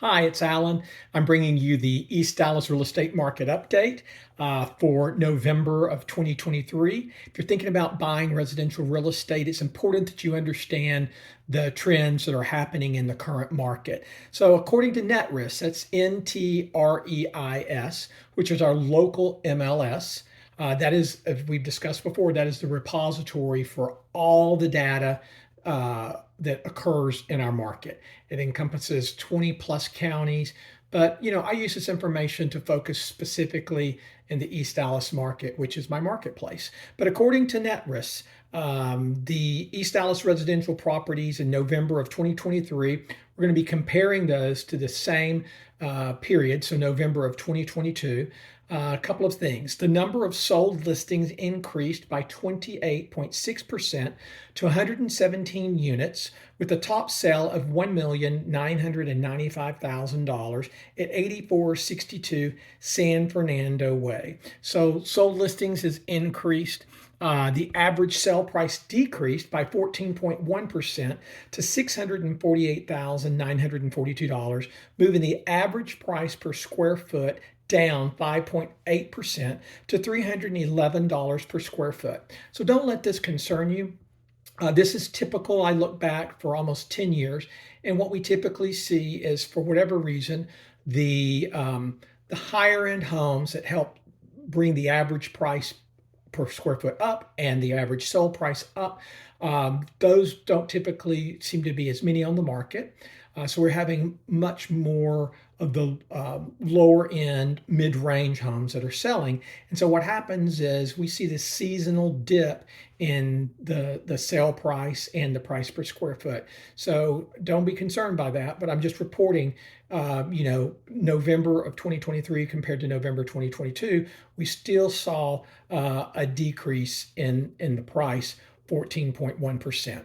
Hi, it's Alan. I'm bringing you the East Dallas real estate market update for November of 2023. If you're thinking about buying residential real estate, it's important that you understand the trends that are happening in the current market. So according to NetRis, that's NTREIS, which is our local MLS, that is, as we've discussed before, that is the repository for all the data that occurs in our market. It encompasses 20 plus counties, but I use this information to focus specifically in the East Dallas market, which is my marketplace. But according to NetRis, the East Dallas residential properties in November of 2023, we're going to be comparing those to the same period, so November of 2022. A couple of things. The number of sold listings increased by 28.6% to 117 units, with a top sale of $1,995,000 at 8462 San Fernando Way. So sold listings has increased. The average sale price decreased by 14.1% to $648,942, moving the average price per square foot down 5.8% to $311 per square foot. So don't let this concern you. This is typical. I look back for almost 10 years, and what we typically see is, for whatever reason, the higher end homes that help bring the average price per square foot up and the average sale price up, those don't typically seem to be as many on the market. So we're having much more of the lower end mid-range homes that are selling. And so what happens is we see this seasonal dip in the sale price and the price per square foot. So don't be concerned by that, but I'm just reporting, November of 2023 compared to November 2022, we still saw a decrease in the price, 14.1%.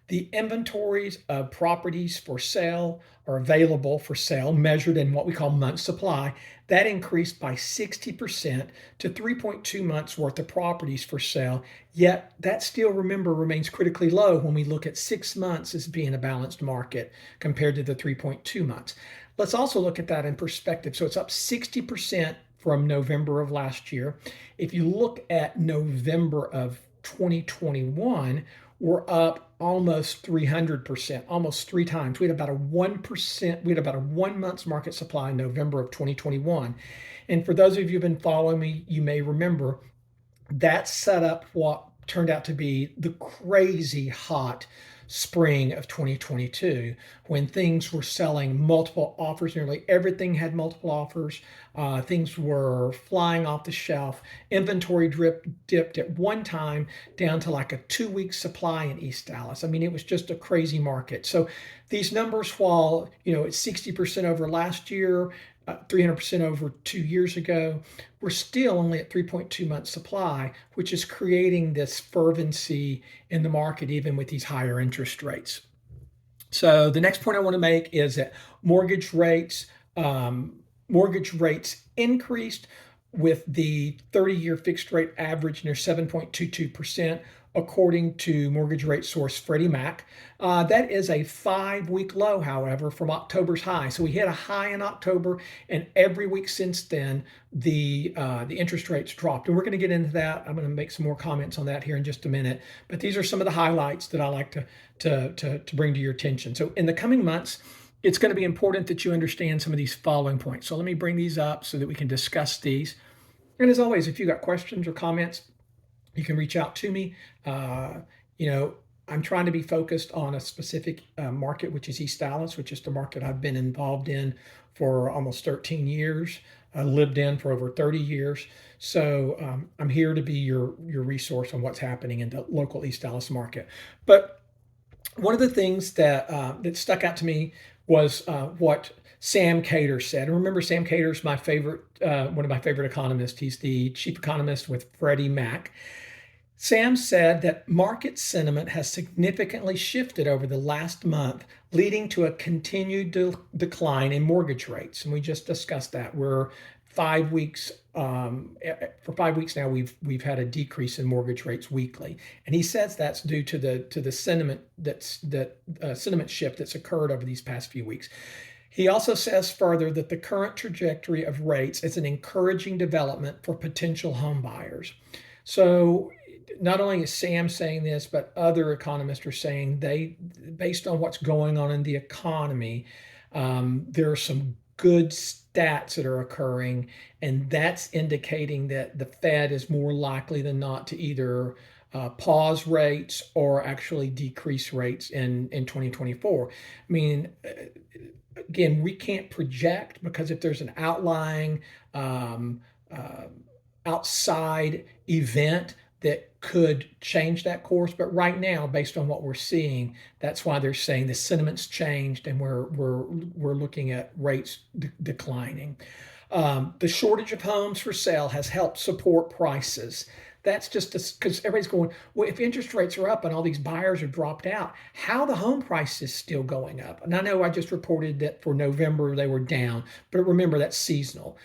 The inventories of properties for sale or available for sale, measured in what we call month supply, that increased by 60% to 3.2 months worth of properties for sale. Yet that still, remember, remains critically low when we look at 6 months as being a balanced market compared to the 3.2 months. Let's also look at that in perspective. So it's up 60% from November of last year. If you look at November of 2021, we're up almost 300%, almost 3 times. We had about a 1%, we had about a 1 month's market supply in November of 2021. And for those of you who've been following me, you may remember that set up what turned out to be the crazy hot spring of 2022, when things were selling multiple offers. Nearly everything had multiple offers. Things were flying off the shelf. Inventory dipped at one time down to like a 2-week supply in East Dallas. I mean, it was just a crazy market. So these numbers, while it's 60% over last year, 300% over 2 years ago, we're still only at 3.2 months supply, which is creating this fervency in the market, even with these higher interest rates. So the next point I want to make is that mortgage rates increased, with the 30-year fixed rate average near 7.22%, according to mortgage rate source Freddie Mac. That is a 5-week low, however, from October's high. So we hit a high in October, and every week since then, the interest rates dropped. And we're going to get into that. I'm going to make some more comments on that here in just a minute. But these are some of the highlights that I like to bring to your attention. So in the coming months, it's going to be important that you understand some of these following points. So let me bring these up so that we can discuss these. And as always, if you got questions or comments, you can reach out to me. I'm trying to be focused on a specific market, which is East Dallas, which is the market I've been involved in for almost 13 years. I lived in for over 30 years. So I'm here to be your resource on what's happening in the local East Dallas market. But one of the things that stuck out to me was what Sam Cater said. And remember, Sam Cater is my favorite, one of my favorite economists. He's the chief economist with Freddie Mac. Sam said that market sentiment has significantly shifted over the last month, leading to a continued decline in mortgage rates. And we just discussed that. We're 5 weeks, for 5 weeks now, we've had a decrease in mortgage rates weekly. And he says that's due to the sentiment sentiment shift that's occurred over these past few weeks. He also says further that the current trajectory of rates is an encouraging development for potential home buyers. So not only is Sam saying this, but other economists are saying based on what's going on in the economy, there are some good stats that are occurring, and that's indicating that the Fed is more likely than not to either pause rates or actually decrease rates in 2024. I mean, again, we can't project because if there's an outlying um, uh, outside event that could change that course. But right now, based on what we're seeing, that's why they're saying the sentiment's changed and we're looking at rates declining. The shortage of homes for sale has helped support prices. That's just because everybody's going, well, if interest rates are up and all these buyers are dropped out, how the home price is still going up? And I know I just reported that for November they were down, but remember that's seasonal.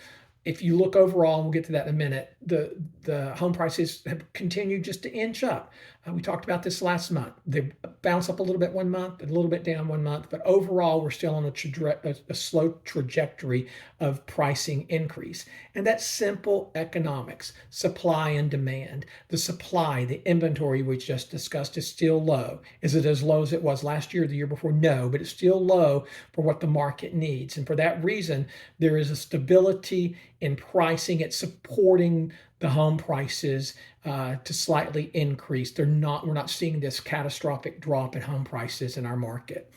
If you look overall, and we'll get to that in a minute, the home prices have continued just to inch up. We talked about this last month. They bounce up a little bit one month, a little bit down one month, but overall, we're still on a slow trajectory of pricing increase. And that's simple economics, supply and demand. The supply, the inventory we just discussed, is still low. Is it as low as it was last year or the year before? No, but it's still low for what the market needs. And for that reason, there is a stability in pricing. It's supporting the home prices to slightly increase. We're not seeing this catastrophic drop in home prices in our market.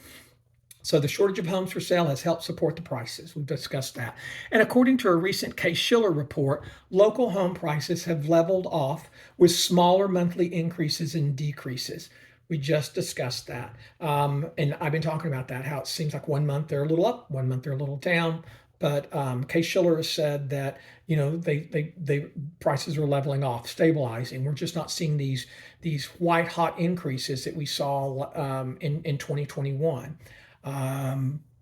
So the shortage of homes for sale has helped support the prices. We've discussed that. And according to a recent Case-Shiller report, local home prices have leveled off with smaller monthly increases and decreases. We just discussed that. And I've been talking about that, how it seems like one month they're a little up, one month they're a little down. But Case-Shiller has said that they prices are leveling off, stabilizing. We're just not seeing these white hot increases that we saw in 2021.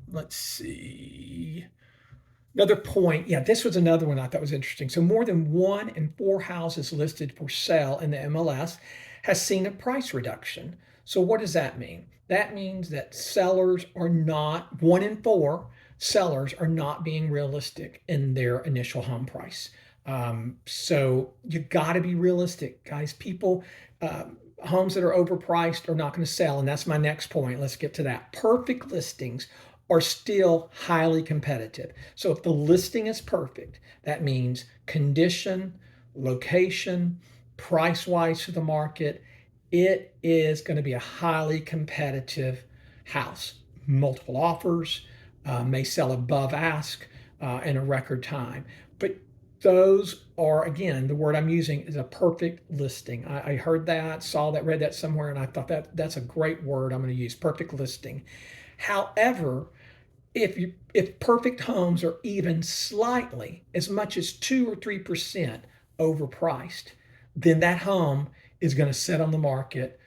Let's see. Another point, yeah, this was another one I thought was interesting. So more than 1 in 4 houses listed for sale in the MLS has seen a price reduction. So what does that mean? That means that sellers are not, 1 in 4 sellers are not being realistic in their initial home price. So you got to be realistic, guys. People, homes that are overpriced are not going to sell. And that's my next point. Let's get to that. Perfect listings are still highly competitive. So if the listing is perfect, that means condition, location, price-wise to the market, it is going to be a highly competitive house. Multiple offers, may sell above ask in a record time. But those are, again, the word I'm using is a perfect listing. I heard that, saw that, read that somewhere, and I thought that's a great word I'm going to use, perfect listing. However, if perfect homes are even slightly, as much as 2 or 3% overpriced, then that home is going to sit on the market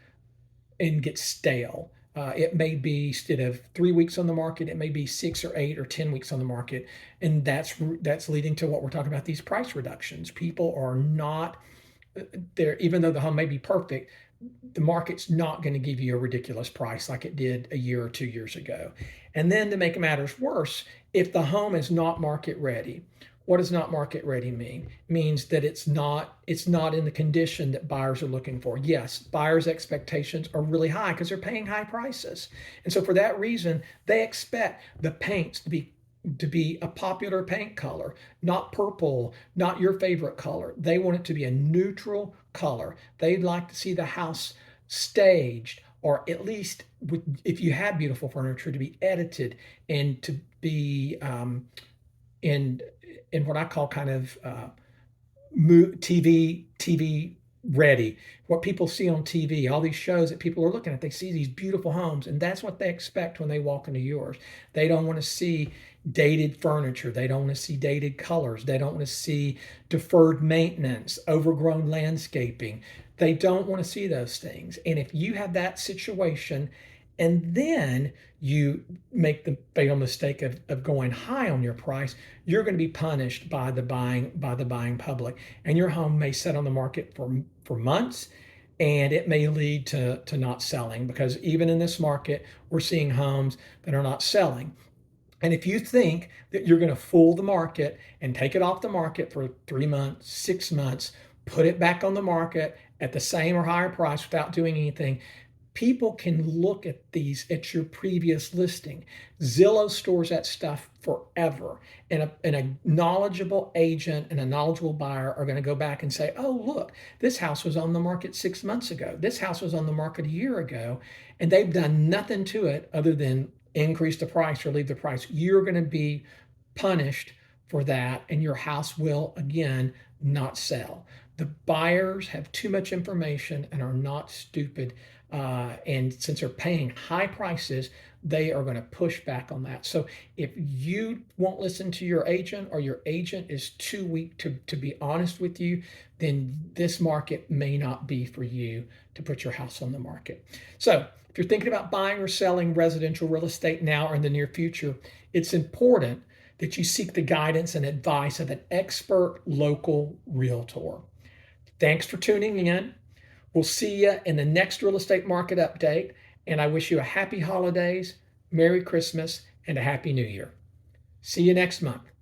and get stale. It may be, instead of 3 weeks on the market, it may be 6 or 8 or 10 weeks on the market, and that's leading to what we're talking about, these price reductions. People are not there, even though the home may be perfect. The market's not going to give you a ridiculous price like it did a year or 2 years ago. And then to make matters worse, if the home is not market ready, what does not market ready mean? It means that it's not in the condition that buyers are looking for. Yes, buyers' expectations are really high because they're paying high prices. And so for that reason, they expect the paints to be a popular paint color, not purple, not your favorite color. They want it to be a neutral color. They'd like to see the house staged, or at least if you have beautiful furniture, to be edited and to be in what I call kind of TV ready. What people see on TV, all these shows that people are looking at, they see these beautiful homes, and that's what they expect when they walk into yours. They don't want to see dated furniture. They don't want to see dated colors. They don't want to see deferred maintenance, overgrown landscaping. They don't want to see those things. And if you have that situation, and then you make the fatal mistake of going high on your price, you're going to be punished by the buying public, and your home may sit on the market for months, and it may lead to not selling, because even in this market we're seeing homes that are not selling. And if you think that you're going to fool the market and take it off the market for 3 months, 6 months, put it back on the market at the same or higher price without doing anything, people can look at these at your previous listing. Zillow stores that stuff forever. And a knowledgeable agent and a knowledgeable buyer are going to go back and say, oh, look, this house was on the market 6 months ago. This house was on the market a year ago. And they've done nothing to it other than increase the price or leave the price. You're going to be punished for that, and your house will, again, not sell. The buyers have too much information and are not stupid. And since they're paying high prices, they are going to push back on that. So if you won't listen to your agent or your agent is too weak to be honest with you, then this market may not be for you to put your house on the market. So if you're thinking about buying or selling residential real estate now or in the near future, it's important that you seek the guidance and advice of an expert local realtor. Thanks for tuning in. We'll see you in the next real estate market update, and I wish you a happy holidays, Merry Christmas, and a Happy New Year. See you next month.